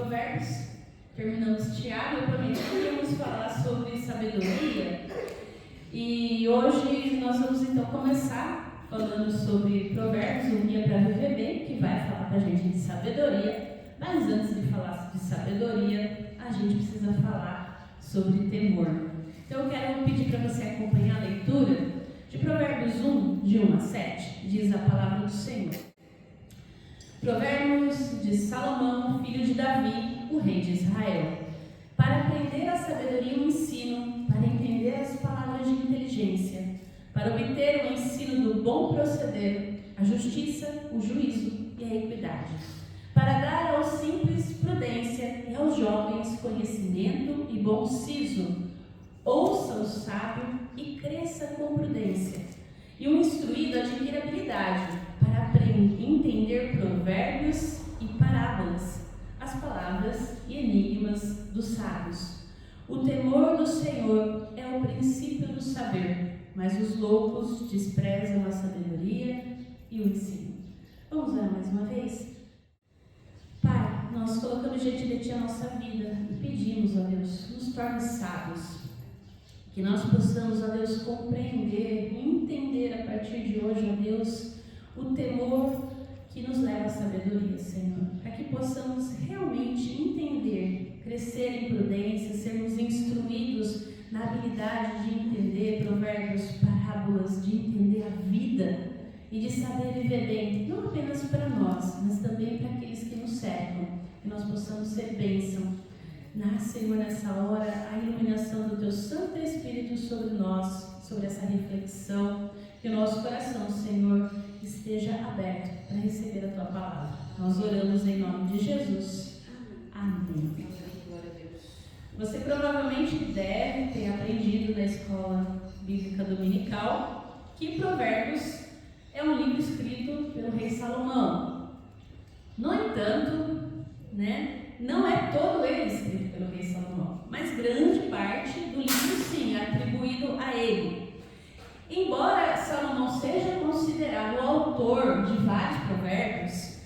Provérbios, terminamos Tiago, eu prometi que íamos falar sobre sabedoria. E hoje nós vamos então começar falando sobre Provérbios, um guia para viver bem, que vai falar para a gente de sabedoria. Mas antes de falar de sabedoria, a gente precisa falar sobre temor. Então eu quero pedir para você acompanhar a leitura de Provérbios 1, de 1 a 7, diz a palavra do Senhor. Provérbios de Salomão, filho de Davi, o rei de Israel. Para aprender a sabedoria e o ensino, para entender as palavras de inteligência, para obter o ensino do bom proceder, a justiça, o juízo e a equidade, para dar aos simples prudência e aos jovens conhecimento e bom siso. Ouça o sábio e cresça com prudência, e o instruído adquira habilidade para entender provérbios e parábolas, as palavras e enigmas dos sábios. O temor do Senhor é o princípio do saber, mas os loucos desprezam a sabedoria e o ensino. Vamos orar mais uma vez? Pai, nós colocamos diante de Ti a nossa vida e pedimos, ó Deus, nos torne sábios. Que nós possamos, ó Deus, compreender e entender a partir de hoje, ó Deus, o temor que nos leva à sabedoria, Senhor. Para que possamos realmente entender, crescer em prudência, sermos instruídos na habilidade de entender provérbios, parábolas, de entender a vida e de saber viver bem, não apenas para nós, mas também para aqueles que nos cercam. Que nós possamos ser bênção. Nasce, Senhor, nessa hora a iluminação do Teu Santo Espírito sobre nós, sobre essa reflexão, que o nosso coração, Senhor, esteja aberto para receber a Tua palavra. Nós oramos em nome de Jesus. Amém. Glória a Deus. Você provavelmente deve ter aprendido na escola bíblica dominical que Provérbios é um livro escrito pelo rei Salomão. No entanto, não é todo ele escrito pelo rei Salomão, mas grande parte do livro sim é atribuído a ele. Embora Salomão seja considerado o autor de vários provérbios,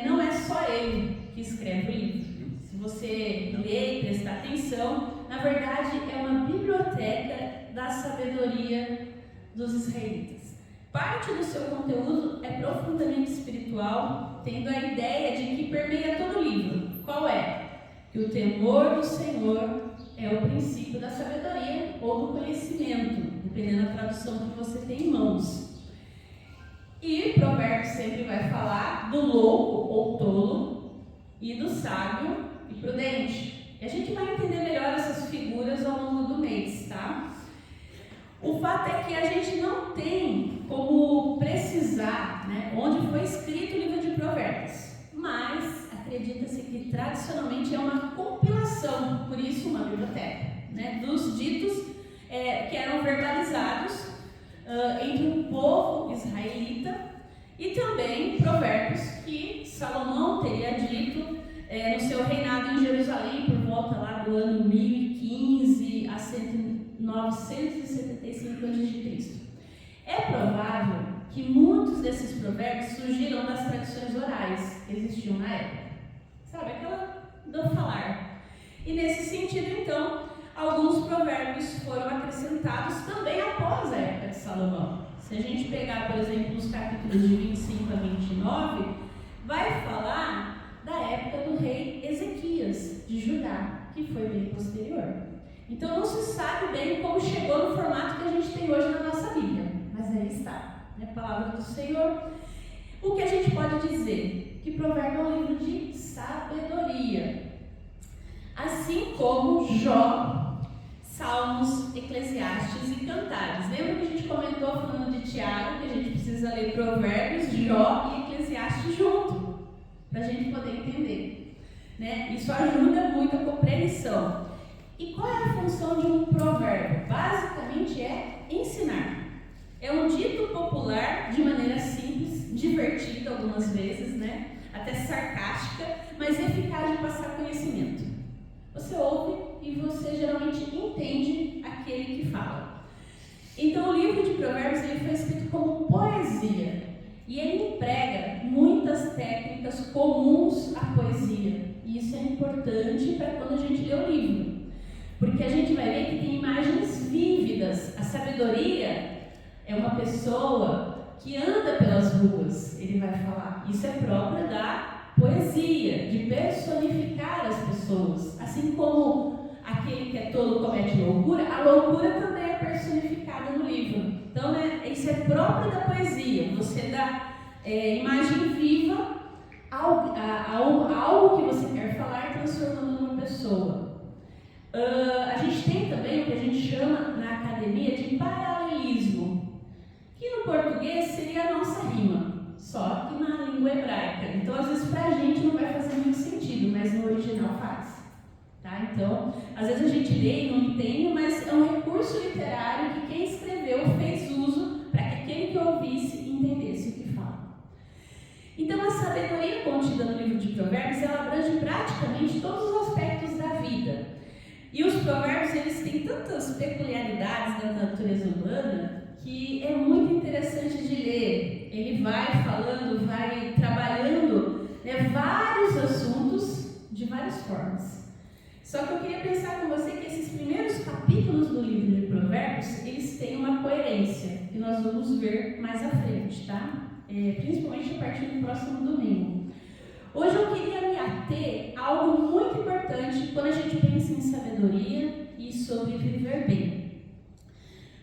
não é só ele que escreve o livro. Se você ler e prestar atenção, na verdade é uma biblioteca da sabedoria dos israelitas. Parte do seu conteúdo é profundamente espiritual, tendo a ideia de que permeia todo o livro. Qual é? Que o temor do Senhor é o princípio da sabedoria ou do conhecimento, dependendo da tradução que você tem em mãos. E Provérbios sempre vai falar do louco ou tolo e do sábio e prudente. E a gente vai entender melhor essas figuras ao longo do mês, tá? O fato é que a gente não tem como precisar, onde foi escrito o livro de Provérbios, mas acredita-se que tradicionalmente é uma compilação, por isso uma biblioteca, dos ditos que eram verbalizados entre o povo israelita e também provérbios que Salomão teria dito no seu reinado em Jerusalém por volta lá do ano 1015 a 975 a.C. É provável que muitos desses provérbios surgiram das tradições orais que existiam na época. Sabe, aquela do falar. E nesse sentido, então, alguns provérbios foram acrescentados também após a época de Salomão. Se a gente pegar, por exemplo, os capítulos de 25 a 29, vai falar da época do rei Ezequias, de Judá, que foi bem posterior. Então não se sabe bem como chegou no formato que a gente tem hoje na nossa Bíblia, mas aí está, a palavra do Senhor. O que a gente pode dizer? Que Provérbio é um livro de sabedoria, assim como Jó, Salmos, Eclesiastes e Cantares. Lembra que a gente comentou falando de Tiago, que a gente precisa ler Provérbios, Jó e Eclesiastes junto, para a gente poder entender, Isso ajuda muito a compreensão. E qual é a função de um provérbio? Basicamente é ensinar. É um dito popular de maneira simples, divertida algumas vezes, até sarcástica, mas eficaz de passar conhecimento. Você ouve e você geralmente entende aquele que fala. Então o livro de Provérbios ele foi escrito como poesia e ele emprega muitas técnicas comuns à poesia. E E isso é importante para quando a gente lê o livro, porque a gente vai ver que tem imagens vívidas. A sabedoria é uma pessoa que anda pelas ruas, ele vai falar. Isso é próprio da poesia, de personificar as pessoas. Assim como aquele que é tolo comete loucura, a loucura também é personificada no livro. Então, isso é próprio da poesia. Você dá imagem viva a algo que você quer falar, transformando numa pessoa. A gente tem também o que a gente chama na academia de paralelismo, que no português seria a nossa rima, só que na língua hebraica. Então, às vezes, para a gente não vai fazer muito sentido, mas no original faz. Tá? Então, às vezes a gente lê e não entende, mas é um recurso literário que quem escreveu fez uso para que aquele que ouvisse entendesse o que fala. Então, a sabedoria contida no livro de Provérbios, ela abrange praticamente todos os aspectos da vida. E os provérbios, eles têm tantas peculiaridades da natureza humana que é muito interessante de ler. Ele vai falando, vai trabalhando vários assuntos de várias formas. Só que eu queria pensar com você que esses primeiros capítulos do livro de Provérbios, eles têm uma coerência, que nós vamos ver mais à frente, tá? Principalmente a partir do próximo domingo. Hoje eu queria me ater a algo muito importante quando a gente pensa em sabedoria e sobre viver bem.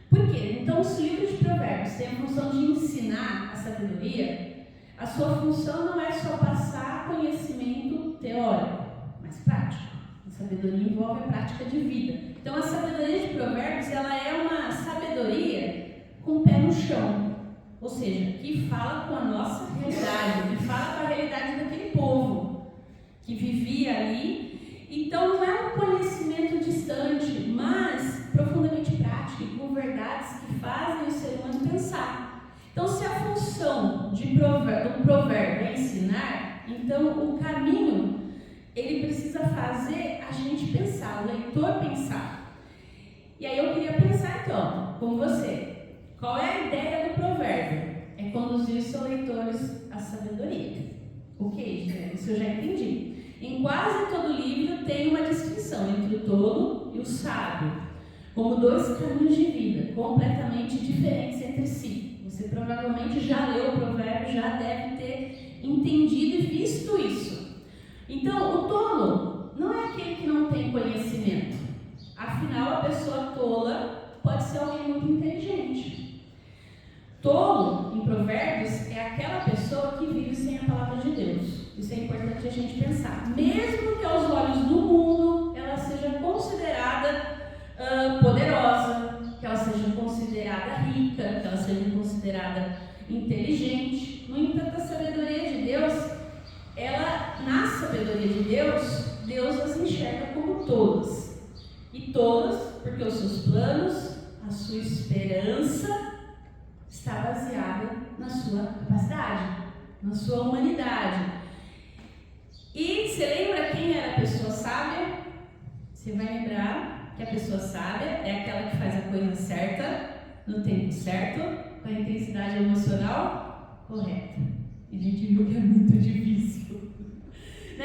Por quê? Então, se o livro de Provérbios tem a função de ensinar a sabedoria, a sua função não é só passar conhecimento teórico, mas prático. A sabedoria envolve a prática de vida. Então, a sabedoria de Provérbios, ela é uma sabedoria com o pé no chão. Ou seja, que fala com a nossa realidade, que fala com a realidade daquele povo que vivia ali. Então, não é um conhecimento distante, mas profundamente prático, com verdades que fazem o ser humano pensar. Então, se a função de um provérbio é ensinar, então o caminho, ele precisa fazer a gente pensar, o leitor pensar. E aí eu queria pensar então, com você. Qual é a ideia do provérbio? É conduzir os seus leitores à sabedoria. Ok, gente? Isso eu já entendi. Em quase todo livro tem uma distinção entre o tolo e o sábio, como dois caminhos de vida completamente diferentes entre si. Você provavelmente já leu o provérbio, já deve ter entendido e visto isso. Então, o tolo não é aquele que não tem conhecimento. Afinal, a pessoa tola pode ser alguém muito inteligente. Tolo, em Provérbios, é aquela pessoa que vive sem a palavra de Deus. Isso é importante a gente pensar. Mesmo que aos olhos do mundo ela seja considerada poderosa, que ela seja considerada rica, que ela seja considerada inteligente. No entanto, a sabedoria de Deus, na sabedoria de Deus, Deus as enxerga como tolas. E tolas porque os seus planos, a sua esperança está baseada na sua capacidade, na sua humanidade. E você lembra quem era a pessoa sábia? Você vai lembrar que a pessoa sábia é aquela que faz a coisa certa, no tempo certo, com a intensidade emocional correta. E a gente viu que é muito difícil.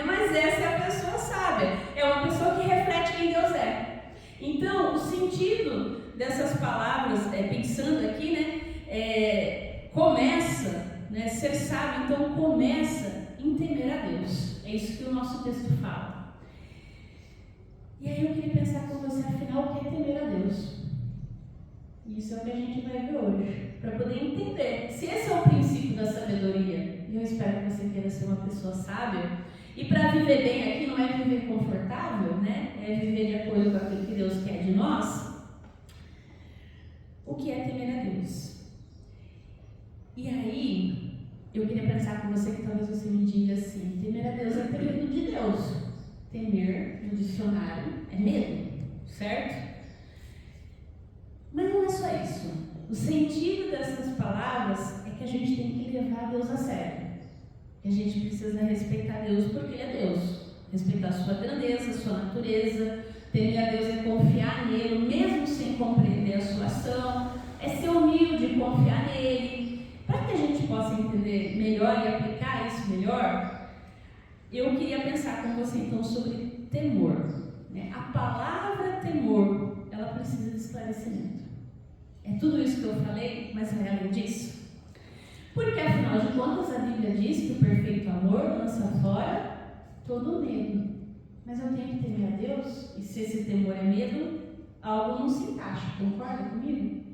Mas essa é a pessoa sábia. É uma pessoa que reflete quem Deus é. Então, o sentido dessas palavras, pensando aqui, começa, ser sábio, então começa em temer a Deus. É isso que o nosso texto fala. E aí eu queria pensar com você, afinal, o que é temer a Deus? E isso é o que a gente vai ver hoje, para poder entender. Se esse é o princípio da sabedoria, e eu espero que você queira ser uma pessoa sábia, e para viver bem aqui não é viver confortável, é viver de acordo com aquilo que Deus quer de nós. O que é temer a Deus? E aí, eu queria pensar com você que talvez você me diga assim: temer a Deus é ter medo de Deus. Temer, no dicionário, é medo, certo? Mas não é só isso. O sentido dessas palavras é que a gente tem que levar Deus a sério. Que a gente precisa respeitar Deus porque Ele é Deus. Respeitar a sua grandeza, a sua natureza. Temer a Deus é confiar nele, mesmo sem compreender a sua ação. É ser humilde e confiar nele. Para que a gente possa entender melhor e aplicar isso melhor, eu queria pensar com você então sobre temor. Né? A palavra temor, ela precisa de esclarecimento. É tudo isso que eu falei, mas vai além disso. Porque afinal de contas a Bíblia diz que o perfeito amor lança fora todo medo. Mas eu tenho que temer a Deus, e se esse temor é medo, algo não se encaixa, concorda comigo?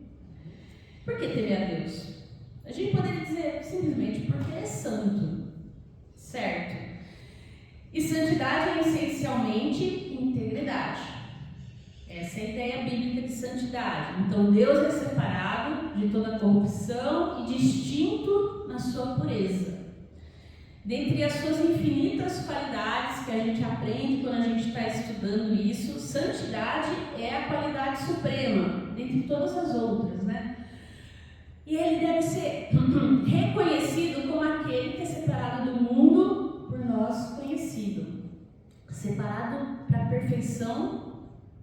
Por que temer a Deus? A gente poderia dizer simplesmente porque Ele é santo, certo? E santidade é essencialmente integridade. Essa é a ideia bíblica de santidade. Então Deus é separado de toda corrupção e distinto na sua pureza. Dentre as suas infinitas qualidades que a gente aprende quando a gente está estudando isso, santidade é a qualidade suprema, dentre todas as outras, né? E ele deve ser reconhecido como aquele que é separado do mundo por nós conhecido. Separado para a perfeição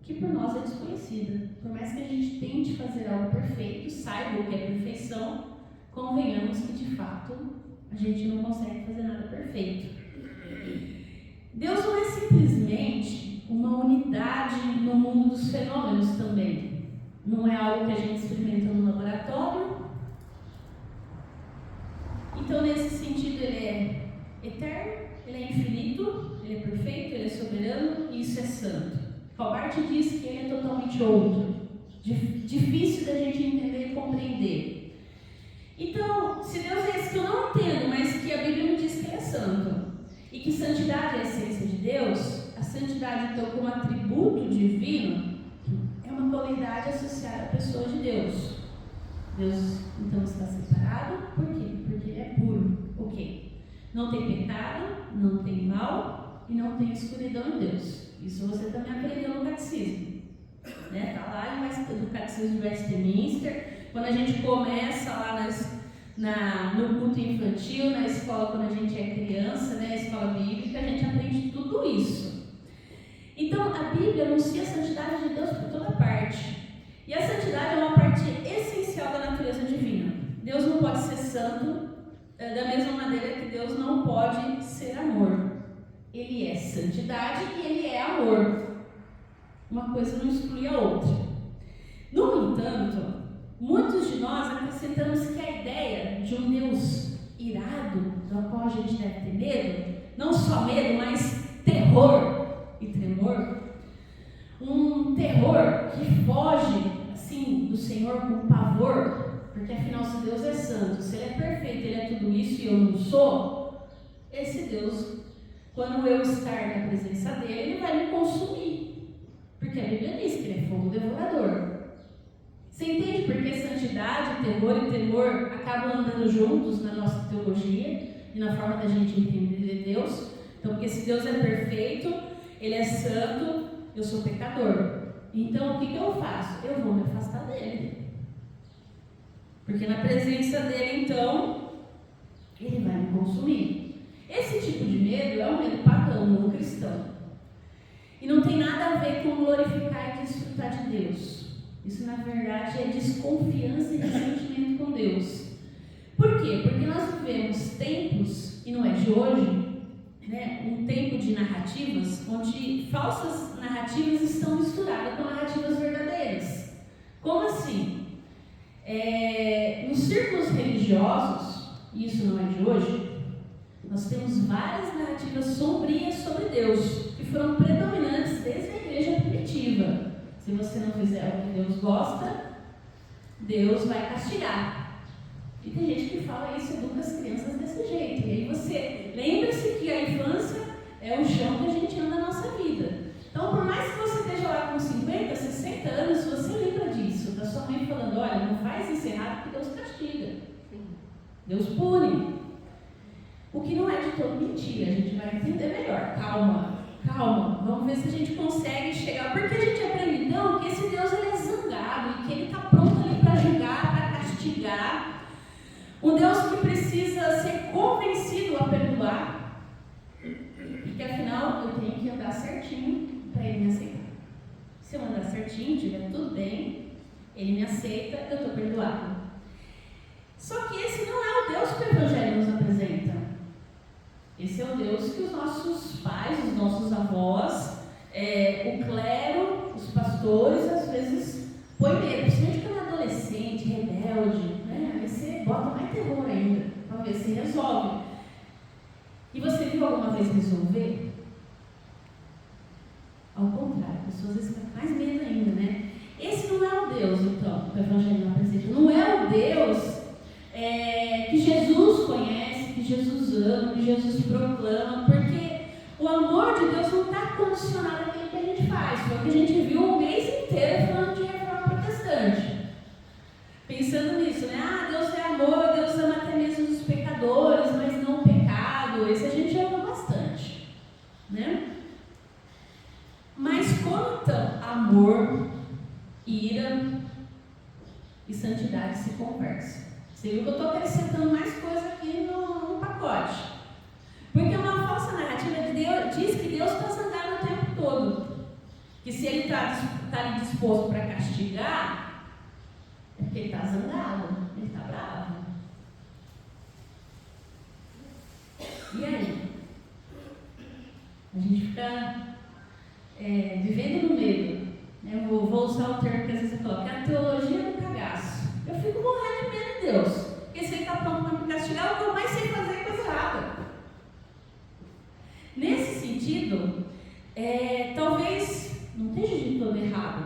que por nós é desconhecida. Por mais que a gente tente fazer algo perfeito, saiba o que é perfeição, convenhamos que de fato a gente não consegue fazer nada perfeito. Deus não é simplesmente uma unidade no mundo dos fenômenos também. Não é algo que a gente experimenta no laboratório. Então, nesse sentido, Ele é eterno, Ele é infinito, Ele é perfeito, Ele é soberano e isso é santo. Calbart diz que Ele é totalmente outro, difícil da gente entender e compreender. Então, se Deus é esse que eu não entendo, mas que a Bíblia me diz que Ele é santo, e que santidade é a essência de Deus, a santidade, então, como atributo divino, é uma qualidade associada à pessoa de Deus. Deus, então, está separado. Por quê? Porque Ele é puro. Ok. Não tem pecado, não tem mal e não tem escuridão em Deus. Isso você também aprendeu no catecismo. Né? Está lá no catecismo de Westminster. Quando a gente começa lá no culto infantil, na escola, quando a gente é criança, né, a escola bíblica, a gente aprende tudo isso. Então, a Bíblia anuncia a santidade de Deus por toda parte. E a santidade é uma parte essencial da natureza divina. Deus não pode ser santo da mesma maneira que Deus não pode ser amor. Ele é santidade e Ele é amor. Uma coisa não exclui a outra. No entanto, muitos de nós acrescentamos que a ideia de um Deus irado, do qual a gente deve ter medo, não só medo, mas terror e tremor, um terror que foge assim do Senhor com pavor, porque afinal se Deus é santo, se Ele é perfeito, Ele é tudo isso e eu não sou, esse Deus, quando eu estar na presença dEle, Ele vai me consumir, porque a Bíblia diz que Ele é fogo devorador. Você entende por que santidade, terror e temor acabam andando juntos na nossa teologia e na forma da gente entender Deus? Então, porque se Deus é perfeito, Ele é santo, eu sou pecador. Então, o que eu faço? Eu vou me afastar dEle. Porque na presença dEle, então, Ele vai me consumir. Esse tipo de medo é um medo pagão, não cristão. E não tem nada a ver com glorificar e desfrutar de Deus. Isso, na verdade, é desconfiança e ressentimento com Deus. Por quê? Porque nós vivemos tempos, e não é de hoje, né, um tempo de narrativas, onde falsas narrativas estão misturadas com narrativas verdadeiras. Como assim? Nos círculos religiosos, e isso não é de hoje, nós temos várias narrativas sombrias sobre Deus, que foram predominantes desde a igreja primitiva. Se você não fizer o que Deus gosta, Deus vai castigar. E tem gente que fala isso, educa as crianças desse jeito. E aí você lembra-se que a infância é o chão que a gente anda na nossa vida. Então, por mais que você esteja lá com 50, 60 anos, você lembra disso, da sua mãe falando, olha, não faz isso errado porque Deus castiga. Deus pune. O que não é de todo mentira, a gente vai entender melhor. Calma. Vamos ver se a gente consegue chegar. Porque a gente aprende então que esse Deus ele é zangado e que Ele está pronto ali para julgar, para castigar. Um Deus que precisa ser convencido a perdoar. Porque afinal eu tenho que andar certinho para Ele me aceitar. Se eu andar certinho, estiver tudo bem, Ele me aceita, eu estou perdoado. Só que esse não é o Deus que o Evangelho nos apresenta. Esse é o Deus que os nossos pais, os nossos avós, o clero, os pastores, às vezes põe medo, principalmente quando é adolescente, rebelde, né? Aí você bota mais terror ainda, para ver se resolve. E você viu alguma vez resolver? Ao contrário, a pessoa às vezes fica com mais medo ainda, né? Esse não é o Deus, então, que o Evangelho apresenta. Não é o Deus que Jesus conhece, que Jesus ama, que Jesus proclama, porque o amor de Deus não está condicionado àquilo que a gente faz. Foi o que a gente viu o mês inteiro falando de reforma protestante. Pensando nisso, né? Deus é amor, Deus ama até mesmo os pecadores, mas não o pecado. Esse a gente ama bastante, né? Mas como então amor, ira e santidade se conversam? Você viu que eu estou acrescentando mais coisa aqui no pacote. Porque uma falsa narrativa de Deus diz que Deus está zangado o tempo todo. Que se Ele está ali disposto para castigar, é porque Ele está zangado, Ele está bravo. E aí? A gente fica vivendo no medo. Eu vou usar o termo que às vezes eu coloco, que é a teologia do cagaço. Eu fico morrendo de medo de Deus. Porque se Ele está pronto para me castigar, o que eu mais sei fazer é coisa errada. Nesse sentido, talvez não esteja de todo errado.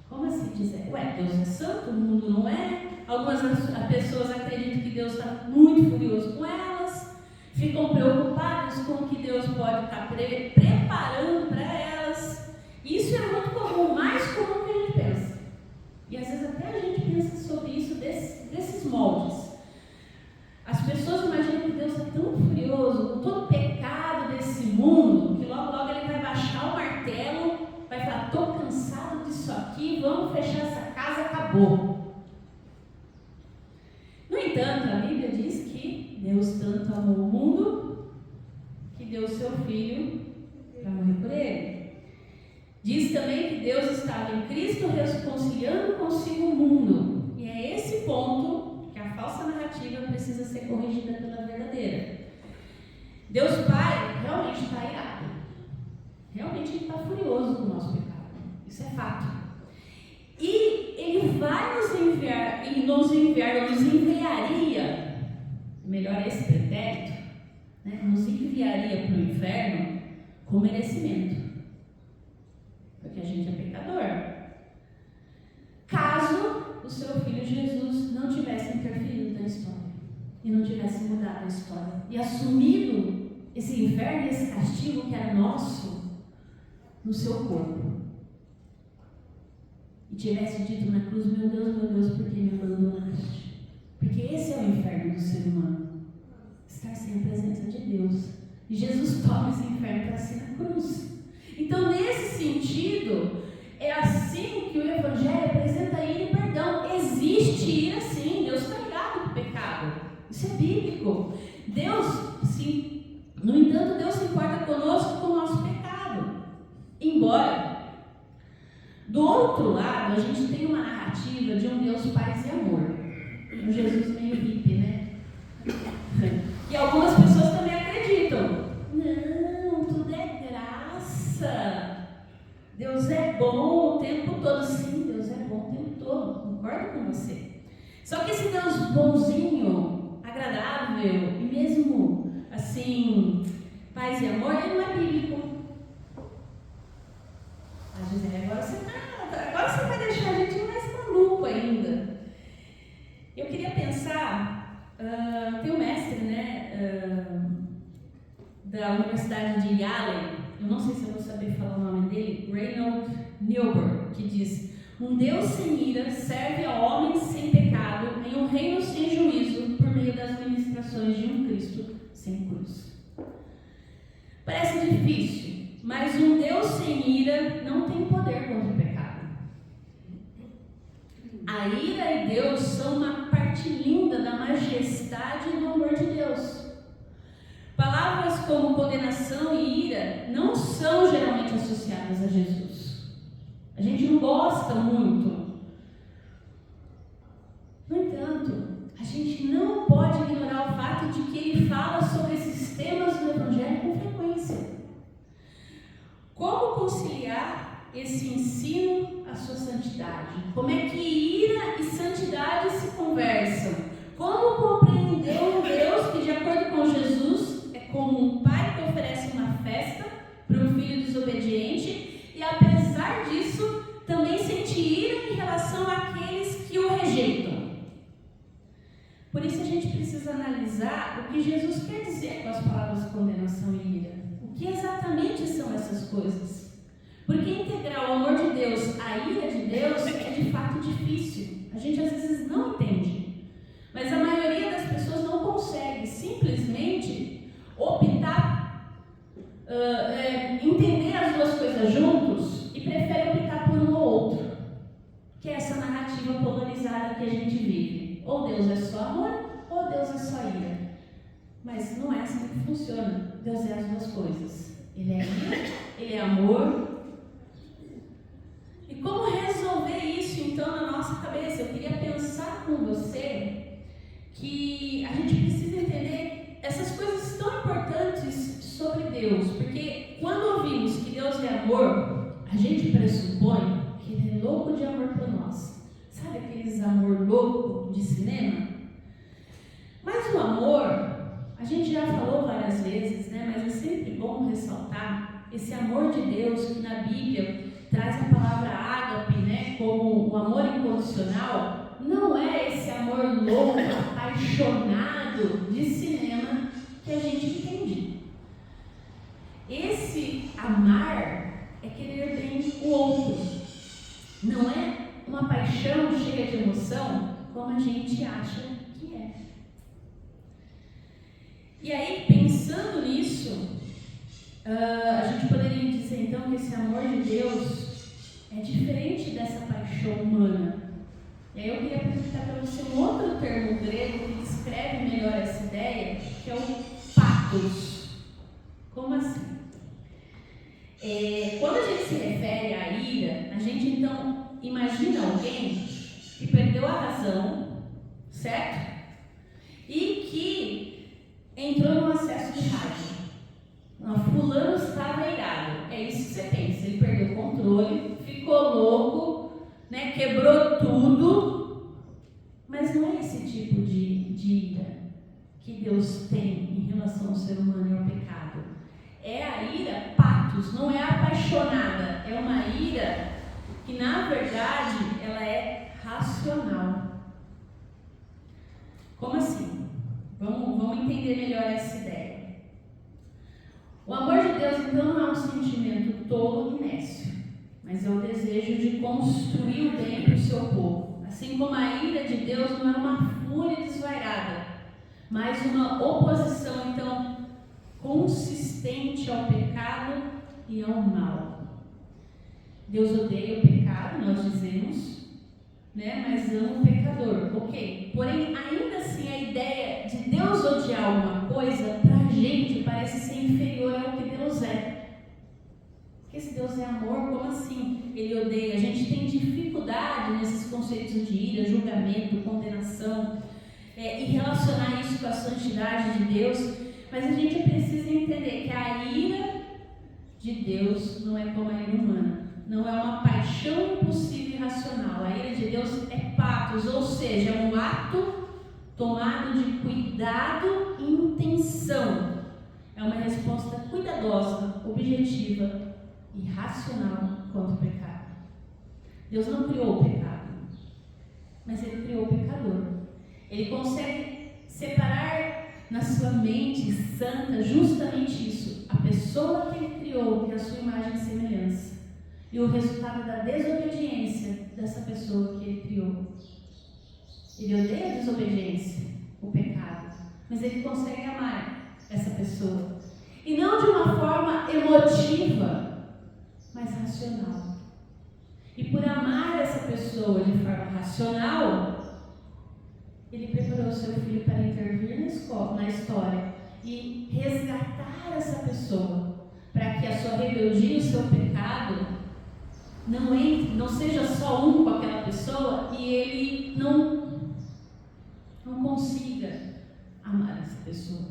Como assim dizer? Deus é santo, o mundo não é. Algumas pessoas acreditam que Deus está muito furioso com elas, ficam preocupadas com o que Deus pode estar preparando para elas. Isso é muito comum, mais comum que a gente pensa. E às vezes até a gente pensa sobre isso desses moldes. As pessoas imaginam que Deus é tão furioso com todo o pecado desse mundo, que logo logo Ele vai baixar o martelo, vai falar, estou cansado disso aqui, vamos fechar essa casa, acabou. No entanto, a Bíblia diz que Deus tanto amou o mundo, que deu o seu Filho para morrer por ele. Diz também que Deus estava em Cristo reconciliando consigo o mundo. E é esse ponto que a falsa narrativa precisa ser corrigida pela verdadeira. Deus Pai realmente está irado. Realmente Ele está furioso com o nosso pecado. Isso é fato. E Ele vai nos enviaria, melhor esse pretérito, né? Nos enviaria para o inferno com merecimento. Porque a gente é pecador. Caso o seu Filho Jesus não tivesse interferido na história e não tivesse mudado a história e assumido esse inferno, esse castigo que era nosso no seu corpo e tivesse dito na cruz, meu Deus, por que me abandonaste? Porque esse é o inferno do ser humano, estar sem a presença de Deus. E Jesus toma esse inferno para si na cruz. Então, nesse sentido, é assim que o Evangelho apresenta ira e perdão. Existe ira sim, Deus está irado com o pecado. Isso é bíblico. Deus, sim, no entanto, Deus se importa conosco com o nosso pecado. Embora, do outro lado, a gente tem uma narrativa de um Deus paz e amor. Um Jesus meio hippie, né? E algumas pessoas também acreditam. Não, tudo é graça. Deus é bom o tempo todo. Sim, Deus é bom o tempo todo. Concordo com você. Só que esse Deus bonzinho, agradável e mesmo assim, paz e amor, ele não é bíblico. A Gisele, agora você vai deixar a gente mais maluco ainda. Eu queria pensar, tem um mestre, né, da Universidade de Yale, eu não sei se eu vou saber falar o nome dele, Reinhold Niebuhr, que diz: um Deus sem ira serve a homens sem pecado em um reino sem juízo por meio das ministrações de um Cristo sem cruz. Parece difícil, mas um Deus sem ira não tem poder contra o pecado. A ira e Deus são uma parte linda da majestade e do amor de Deus. Palavras como condenação e ira não são geralmente associadas a Jesus. A gente não gosta muito. No entanto, a gente não pode ignorar o fato de que ele fala sobre esses temas analisar o que Jesus quer dizer com as palavras condenação e ira. O que exatamente são essas coisas? Porque integrar o amor de Deus à ira de Deus é de fato difícil. A gente às vezes não entende. Mas a maioria das pessoas não consegue simplesmente optar, entender as duas coisas juntos e prefere optar por um ou outro. Que é essa narrativa polarizada que a gente vive. Ou Deus é só amor, ou Deus é só ira. Mas não é assim que funciona. Deus é as duas coisas. Ele é ira, ele é amor. E como resolver isso então na nossa cabeça? Eu queria pensar com você que a gente precisa entender essas coisas tão importantes sobre Deus. Porque quando ouvimos que Deus é amor, a gente pressupõe que Ele é louco de amor por nós. Sabe aqueles amor louco de cinema? Mas o amor, a gente já falou várias vezes, né? Mas é sempre bom ressaltar esse amor de Deus que na Bíblia traz a palavra ágape, né? Como o amor incondicional. Não é esse amor louco, apaixonado de cinema que a gente entende. Esse amar é querer bem o outro. Não é uma paixão cheia de emoção como a gente acha que é. E aí, pensando nisso, a gente poderia dizer então que esse amor de Deus é diferente dessa paixão humana. E aí eu queria apresentar para você um outro termo grego que descreve melhor essa ideia, que é o pathos. Como assim? Quando a gente se refere à ira, a gente então imagina alguém que perdeu a razão, certo? E que entrou num acesso de raiva. Fulano estava irado. É isso que você pensa. Ele perdeu o controle, ficou louco, né? Quebrou tudo. Mas não é esse tipo de ira que Deus tem em relação ao ser humano e ao pecado. É a ira pathos, não é apaixonada. É uma ira que, na verdade, ela é racional. Como assim? Vamos entender melhor essa ideia. O amor de Deus, então, não é um sentimento tolo e nécio, mas é o desejo de construir o bem para o seu povo. Assim como a ira de Deus não é uma fúria desvairada, mas uma oposição, então, consistente ao pecado e ao mal. Deus odeia o pecado, nós dizemos, né? Mas ama o pecador, ok? Porém, ainda assim, a ideia de Deus odiar alguma coisa, para a gente, parece ser inferior ao que Deus é. Porque se Deus é amor, como assim Ele odeia? A gente tem dificuldade nesses conceitos de ira, julgamento, condenação, e relacionar isso com a santidade de Deus. Mas a gente precisa entender que a ira de Deus não é como a ira humana. Não é uma paixão impulsiva e irracional. A ira de Deus é pathos, ou seja, é um ato tomado de cuidado e intenção. É uma resposta cuidadosa, objetiva e racional quanto ao pecado. Deus não criou o pecado, mas Ele criou o pecador. Ele consegue separar na sua mente santa justamente isso, a pessoa que Ele criou, que é a sua imagem e semelhança, e o resultado da desobediência dessa pessoa que Ele criou. Ele odeia a desobediência, o pecado, mas Ele consegue amar essa pessoa, e não de uma forma emotiva, mas racional. E por amar essa pessoa de forma racional, Ele preparou o seu filho para intervir na história e resgatar essa pessoa, para que a sua rebeldia e o seu pecado não seja só um com aquela pessoa e ele não consiga amar essa pessoa.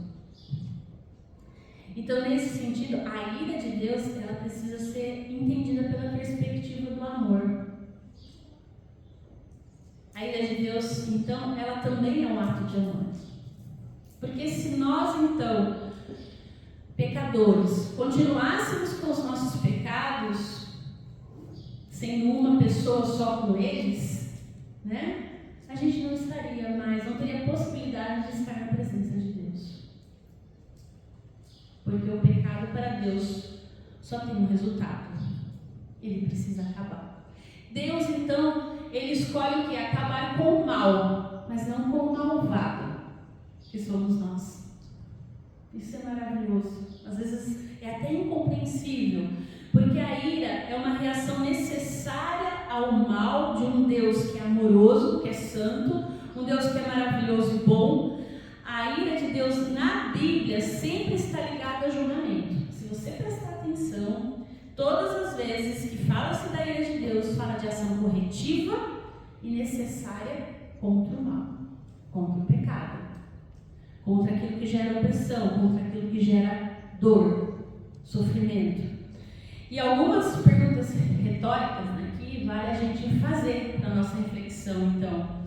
Então, nesse sentido, a ira de Deus, ela precisa ser entendida pela perspectiva do amor. A ira de Deus, então, ela também é um ato de amor. Porque se nós, então, pecadores, continuássemos com os nossos pecados, sendo uma pessoa só com eles, né? A gente não estaria mais, não teria possibilidade de estar na presença Porque o pecado para Deus só tem um resultado: ele precisa acabar. Deus, então, ele escolhe o que? Acabar com o mal, mas não com o malvado, que somos nós. Isso é maravilhoso. Às vezes é até incompreensível, porque a ira é uma reação necessária ao mal de um Deus que é amoroso, que é santo, um Deus que é maravilhoso e bom. A ira de Deus na Bíblia sempre está ligada a julgamento. Se você prestar atenção, todas as vezes que fala-se da ira de Deus, fala de ação corretiva e necessária contra o mal, contra o pecado, contra aquilo que gera opressão, contra aquilo que gera dor, sofrimento. E algumas perguntas retóricas aqui vale a gente fazer na nossa reflexão, então.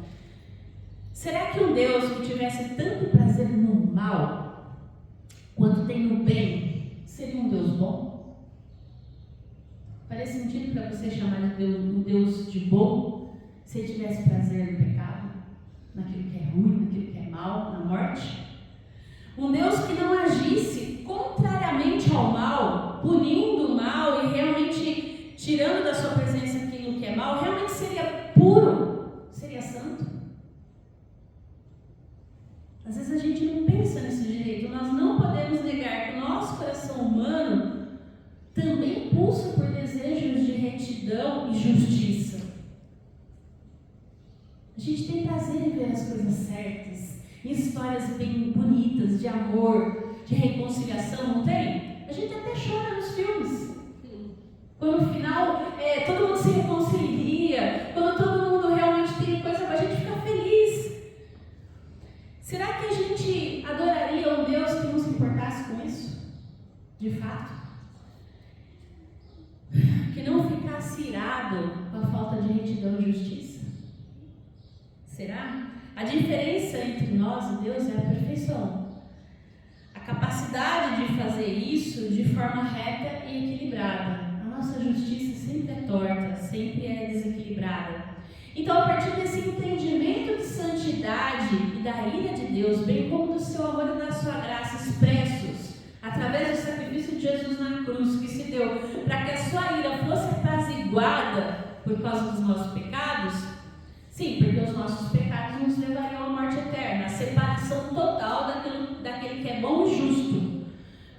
Será que um Deus que tivesse tanto prazer no mal quanto tem no bem, seria um Deus bom? Faz sentido para você chamar de Deus um Deus de bom, se ele tivesse prazer no pecado, naquilo que é ruim, naquilo que é mal, na morte? Um Deus que não agisse contrariamente ao mal, punindo o mal e realmente tirando da sua presença aquilo que é mal, realmente seria puro, seria santo? Às vezes a gente não pensa nesse direito. Nós não podemos negar que o nosso coração humano também pulsa por desejos de retidão e justiça. A gente tem prazer em ver as coisas certas, em histórias bem bonitas de amor, de reconciliação, não tem? A gente até chora nos filmes. Quando no final todo mundo se reconcilia, quando todo mundo realmente tem coisa para a gente ficar feliz. Será que a gente adoraria um Deus que não se importasse com isso? De fato? Que não ficasse irado com a falta de retidão e justiça? Será? A diferença entre nós e Deus é a perfeição. A capacidade de fazer isso de forma reta e equilibrada. A nossa justiça sempre é torta, sempre é desequilibrada. Então, a partir desse entendimento de santidade e da ira de Deus, bem como do seu amor e da sua graça expressos, através do sacrifício de Jesus na cruz, que se deu para que a sua ira fosse apaziguada por causa dos nossos pecados, sim, porque os nossos pecados nos levariam à morte eterna, a separação total daquele que é bom e justo.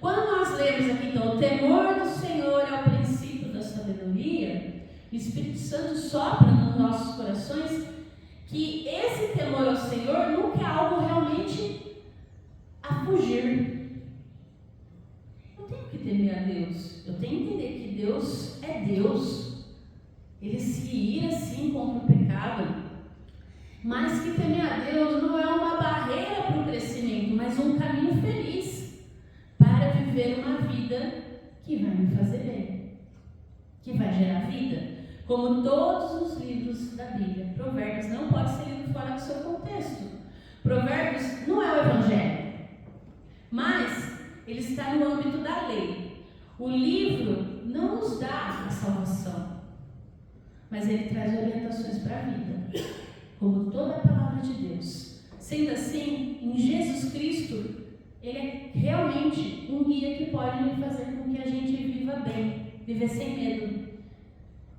Quando nós lemos aqui, então, o temor do Senhor é o princípio da sabedoria, o Espírito Santo sopra nos nossos corações que esse temor ao Senhor nunca é algo realmente a fugir. Eu tenho que temer a Deus, eu tenho que entender que Deus é Deus. Ele se ira sim contra o pecado, mas que temer a Deus não é uma barreira para o crescimento, mas um caminho feliz para viver uma vida que vai me fazer bem, que vai gerar vida. Como todos os livros da Bíblia, Provérbios não pode ser lido fora do seu contexto. Provérbios não é o Evangelho, mas ele está no âmbito da lei. O livro não nos dá a salvação, mas ele traz orientações para a vida, como toda a palavra de Deus. Sendo assim, em Jesus Cristo, ele é realmente um guia que pode fazer com que a gente viva bem, viver sem medo,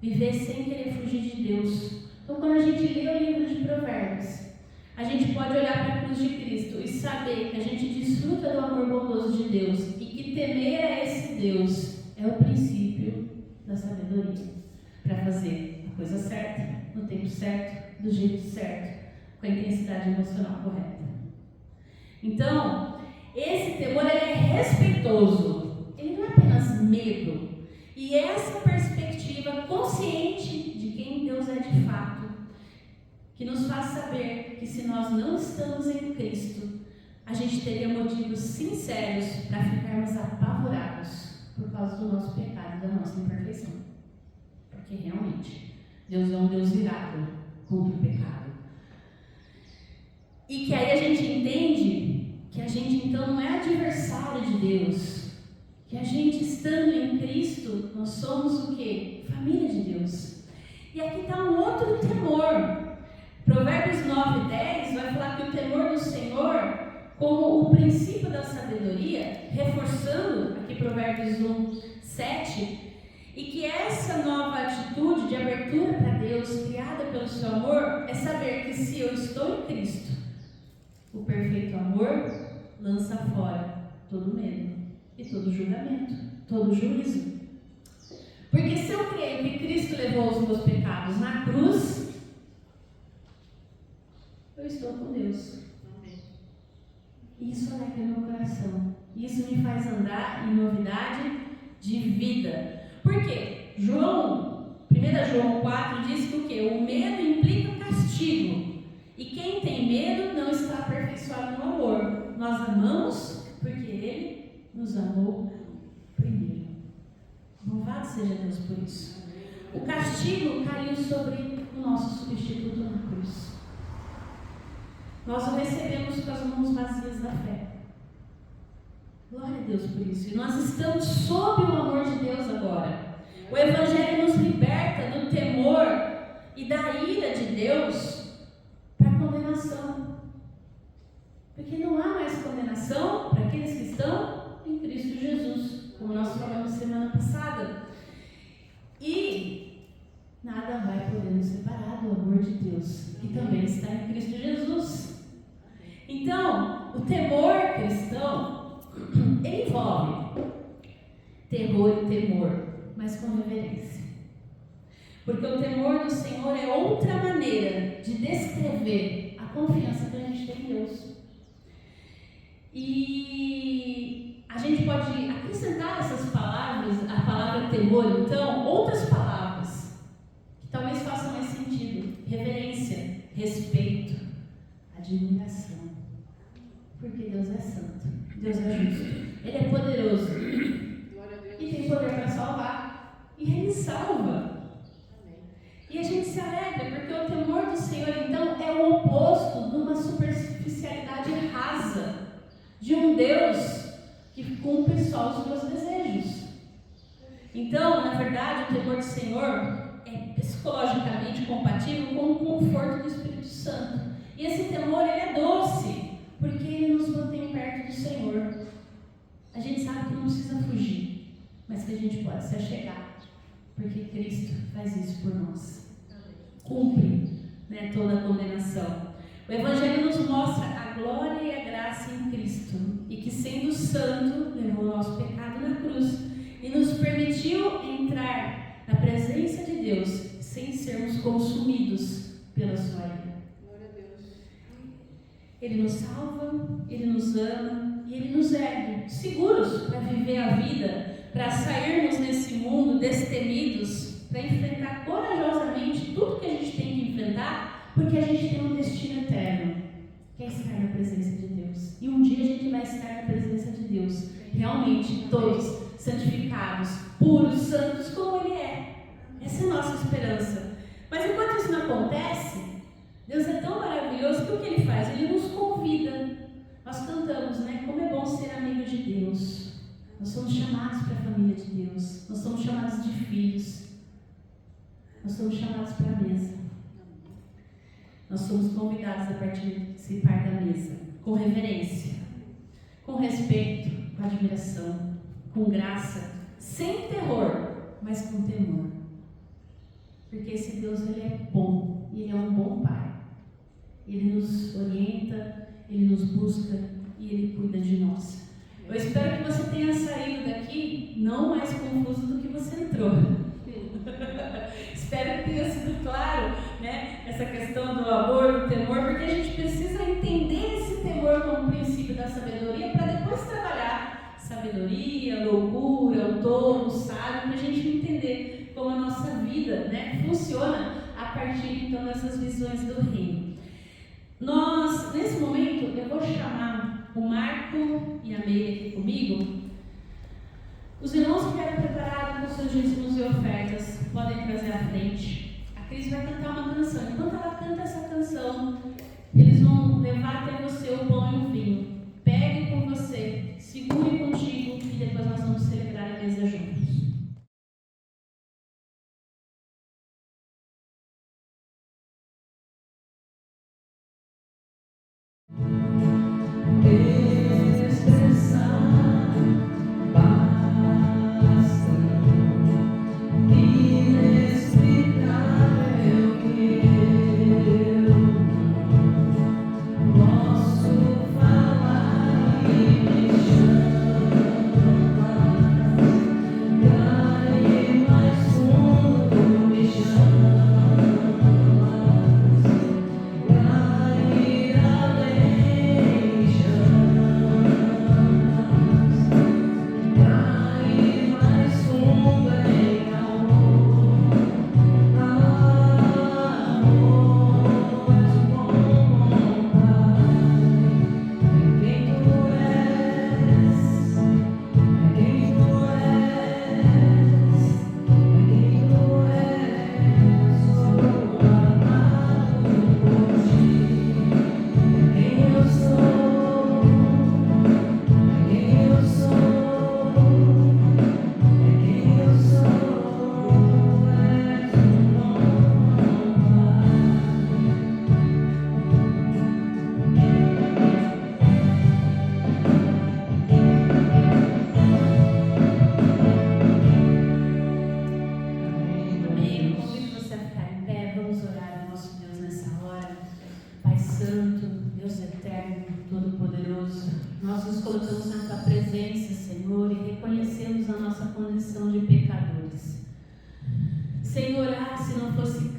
viver sem querer fugir de Deus. Então, quando a gente lê o livro de Provérbios, a gente pode olhar para a cruz de Cristo e saber que a gente desfruta do amor bondoso de Deus e que temer a esse Deus é o princípio da sabedoria para fazer a coisa certa, no tempo certo, do jeito certo, com a intensidade emocional correta. Então, esse temor ele é respeitoso, ele não é apenas medo. E essa perspectiva consciente de quem Deus é de fato, que nos faz saber que se nós não estamos em Cristo, a gente teria motivos sinceros para ficarmos apavorados por causa do nosso pecado e da nossa imperfeição. Porque realmente, Deus é um Deus irado contra o pecado. E que aí a gente entende que a gente então não é adversário de Deus, que a gente estando em Cristo, nós somos o quê? Família de Deus. E aqui está um outro temor. Provérbios 9:10 vai falar que o temor do Senhor como o princípio da sabedoria, reforçando aqui Provérbios 1, 7, e que essa nova atitude de abertura para Deus, criada pelo seu amor, é saber que se eu estou em Cristo, o perfeito amor lança fora todo medo e todo julgamento, todo juízo. Porque se eu creio que Cristo levou os meus pecados na cruz, eu estou com Deus. Isso alegra meu coração. Isso me faz andar em novidade de vida. Por quê? 1 João 4 diz que o quê? O medo implica castigo. E quem tem medo não está aperfeiçoado no amor. Nós amamos porque Ele nos amou primeiro. Louvado seja Deus por isso. O castigo caiu sobre o nosso substituto na cruz. Nós o recebemos com as mãos vazias da fé. Glória a Deus por isso. E nós estamos sob o amor de Deus agora. O Evangelho nos liberta do temor e da ira de Deus para a condenação. Porque não há mais condenação para aqueles que estão em Cristo Jesus, como nós falamos semana passada. E nada vai poder nos separar do amor de Deus, que também está em Cristo Jesus. Então, o temor cristão, ele envolve terror e temor, mas com reverência. Porque o temor do Senhor é outra maneira de descrever a confiança que a gente tem em Deus. E a gente pode acrescentar essas palavras, a palavra temor, então, outras palavras que talvez façam mais sentido. Reverência, respeito, admiração. Porque Deus é santo, Deus é justo, Ele é poderoso e tem poder para salvar, e Ele salva. E a gente se alegra, porque o temor do Senhor, então, é o oposto de uma superficialidade rasa, de um Deus que cumpre só os meus desejos. Então, na verdade, o temor do Senhor é psicologicamente compatível com o conforto do Espírito Santo. E esse temor, ele é doce, porque ele nos mantém perto do Senhor. A gente sabe que não precisa fugir, mas que a gente pode se achegar, porque Cristo faz isso por nós. Cumpre, toda a condenação. O Evangelho nos mostra a glória e a graça em Cristo, e que, sendo santo, levou o nosso pecado na cruz e nos permitiu entrar na presença de Deus sem sermos consumidos pela sua ira. Ele nos salva, Ele nos ama e Ele nos ergue seguros para viver a vida, para sairmos nesse mundo destemidos, para enfrentar corajosamente tudo que a gente tem que enfrentar, porque a gente tem um destino eterno, que é estar na presença de Deus. E um dia a gente vai estar na presença de Deus, realmente todos santificados, puros, santos, como Ele é. Essa é a nossa esperança. Mas enquanto isso não acontece, Deus é tão maravilhoso que o que Ele faz? Ele nos convida. Nós cantamos, como é bom ser amigo de Deus. Nós somos chamados para a família de Deus. Nós somos chamados de filhos. Nós somos chamados para a mesa. Nós somos convidados a participar da mesa com reverência, com respeito, com admiração, com graça, sem terror, mas com temor. Porque esse Deus, Ele é bom, e Ele é um bom Pai. Ele nos orienta, Ele nos busca e Ele cuida de nós. Eu espero que você tenha saído daqui não mais confuso do que você entrou. Espero que tenha sido claro, essa questão do amor, do temor, porque a gente precisa entender esse temor como princípio da sabedoria para depois trabalhar sabedoria, loucura, o tolo, o sábio, para a gente entender como a nossa vida funciona a partir então dessas visões do reino. Nós, nesse momento, eu vou chamar o Marco e a Meire aqui comigo. Os irmãos que estiverem preparados com seus dízimos e ofertas podem trazer à frente. A Cris vai cantar uma canção. Enquanto ela canta essa canção, eles vão levar até você o pão e o vinho. Pegue com você, segure contigo e depois nós vamos celebrar a mesa juntos.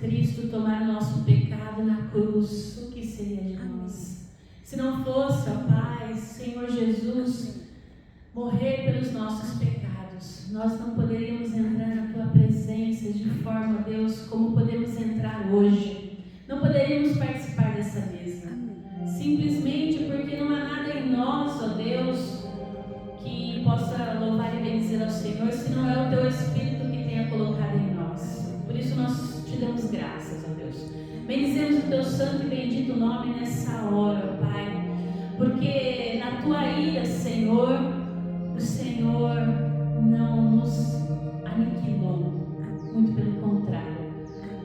Cristo tomar o nosso pecado na cruz, o que seria de nós? Se não fosse, ó Pai, Senhor Jesus, morrer pelos nossos pecados, nós não poderíamos entrar na Tua presença de forma, Deus, como podemos entrar hoje. Não poderíamos participar dessa mesa. Simplesmente porque não há nada em nós, ó Deus, que possa louvar e bendizer ao Senhor, se não é o Teu Espírito que tenha colocado em nós. Por isso nós te damos graças, ó Deus. Bendizemos o Teu santo e bendito nome nessa hora, ó Pai, porque na Tua ira, Senhor, o Senhor não nos aniquilou, muito pelo contrário.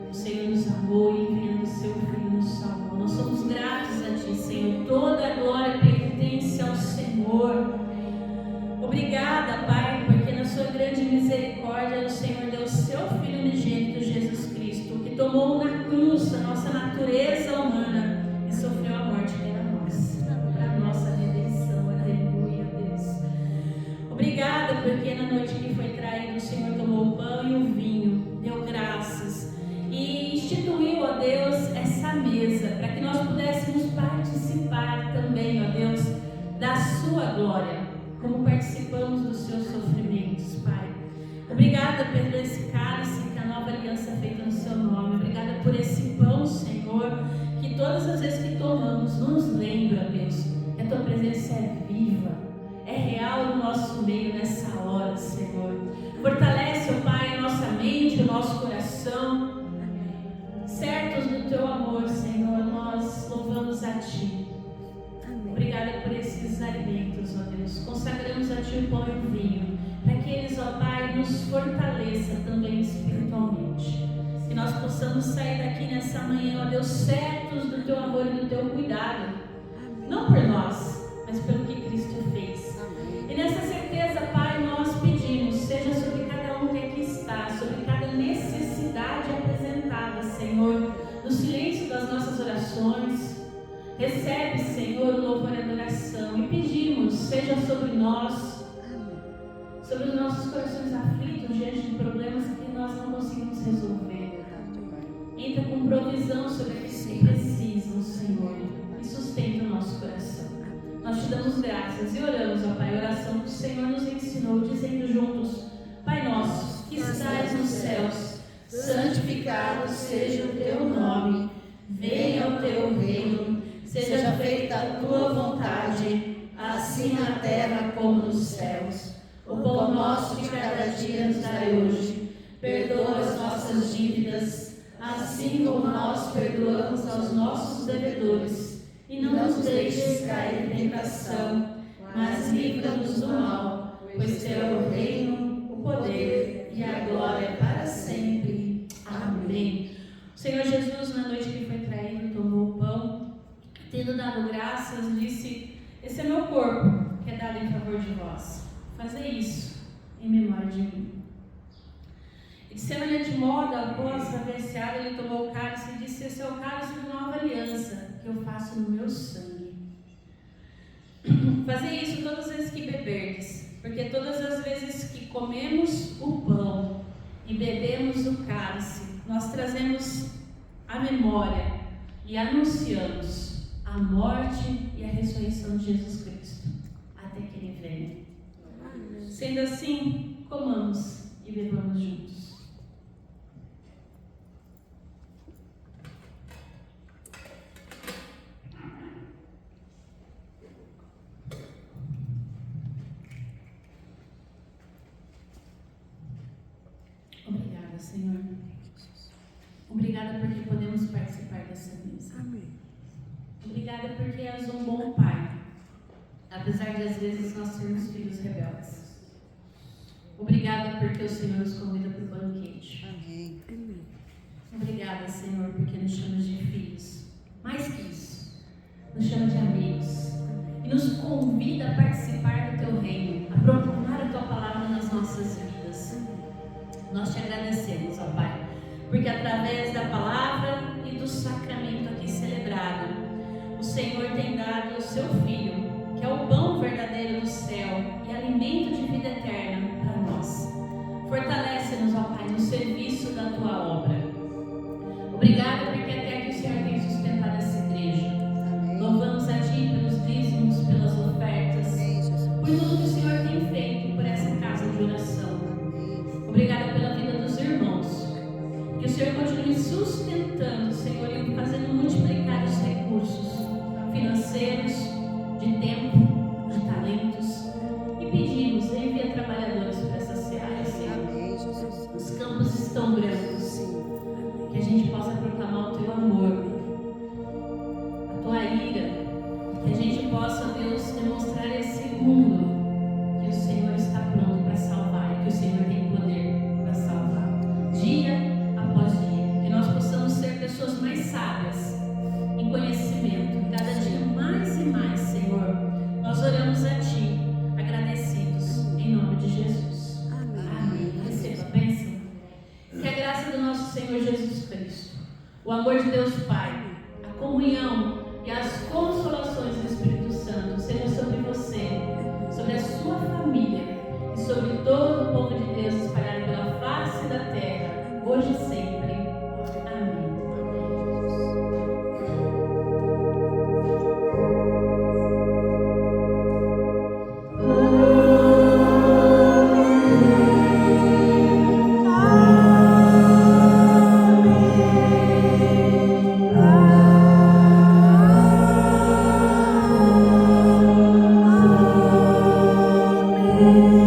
O Senhor nos amou e enviando o Seu Filho nos salvou. Nós somos gratos a Ti, Senhor. Toda a glória pertence ao Senhor. Obrigada, Pai, porque na Sua grande misericórdia o Senhor deu o Seu Filho unigênito, Jesus Cristo, que tomou na cruz a nossa natureza humana e sofreu a morte pela nossa, para a nossa redenção. Aleluia, Deus. Obrigada, porque na noite que foi traído, o Senhor tomou o pão e o vinho, deu graças e instituiu, ó Deus, essa mesa, para que nós pudéssemos participar também, ó Deus, da Sua glória, como participamos dos Seus sofrimentos, Pai. Obrigada por esse cálice, que é a nova aliança feita no Seu nome. Obrigada por esse pão, Senhor, que todas as vezes que tomamos, nos lembra, Deus, que a Tua presença é viva, é real no nosso meio nessa hora, Senhor. Fortalece, ó Pai, a nossa mente, o nosso coração. Certos do Teu amor, Senhor, nós louvamos a Ti. Obrigada por esses alimentos, ó Deus. Consagramos a Ti o pão e o vinho, para que eles, ó Pai, nos fortaleçam também espiritualmente. Que nós possamos sair daqui nessa manhã, ó Deus, certos do Teu amor e do Teu cuidado. Não por nós, mas pelo que Cristo fez. E nessa certeza, Pai, nós pedimos, seja sobre cada um que aqui está, sobre cada necessidade apresentada, Senhor, no silêncio das nossas orações. Recebe, Senhor, o louvor e a adoração. E pedimos, seja sobre nós, sobre os nossos corações aflitos diante de problemas que nós não conseguimos resolver. Entra com provisão sobre aqueles que precisam, Senhor, e sustenta o nosso coração. Nós te damos graças e oramos, ó Pai, a oração que o Senhor nos ensinou, dizendo juntos: Pai nosso, que estais nos céus, santificado seja o Teu nome. Venha o Teu reino. Seja feita a Tua vontade, assim na terra como nos céus. O pão nosso de cada dia nos dai hoje. Perdoa as nossas dívidas, assim como nós perdoamos aos nossos devedores. E não nos deixes cair em tentação, mas livra-nos do mal, pois Teu é o reino, o poder e a glória para sempre. Amém. O Senhor Jesus, na noite que foi traído, tomou o pão, tendo dado graças, disse: esse é meu corpo, que é dado em favor de vós. Fazei isso em memória de mim. E de semelhante modo, após haver ceado, ele tomou o cálice e disse: esse é o cálice de nova aliança, que eu faço no meu sangue. Fazei isso todas as vezes que beberdes, porque todas as vezes que comemos o pão e bebemos o cálice, nós trazemos a memória e anunciamos a morte e a ressurreição de Jesus Cristo, até que Ele venha. Sendo assim, comamos e bebamos juntos. Obrigada, Senhor. Obrigada porque podemos participar dessa mesa. Amém. Obrigada porque és um bom Pai, apesar de às vezes nós sermos filhos rebeldes. Obrigada porque o Senhor nos convida para o banquete. Amém. Obrigada, Senhor, porque nos chamas de filhos. Mais que isso, nos chama de amigos. E nos convida a participar do Teu reino, a proclamar a Tua palavra nas nossas vidas. Nós te agradecemos, ó Pai, porque através da palavra e do sacramento aqui celebrado, o Senhor tem dado o Seu Filho, que é o pão verdadeiro do céu e alimento de vida eterna para nós. Fortalece-nos, ó Pai, no serviço da Tua obra. Senhor continue sustentando, Senhor, e fazendo multiplicar os recursos financeiros, de tempo, de talentos. E pedimos, envia trabalhadores para essa seara, Senhor. Os campos estão brancos. Que a gente possa proclamar o Teu amor, a Tua ira. Que a gente possa, Deus, demonstrar a esse mundo que o Senhor está pronto para salvar e que o Senhor tem poder para salvar. Dia após dia. Que nós possamos ser pessoas mais sábias em conhecimento. Cada dia mais e mais, Senhor. Nós oramos a Ti, agradecidos, em nome de Jesus. Amém. Receba a bênção. Que a graça do nosso Senhor Jesus Cristo, o amor de Deus Pai, a comunhão e as consolações do Espírito Santo seja sobre você, sobre a sua família e sobre todo o povo de Deus espalhado pela face da terra, hoje e sempre. Amém. Amém.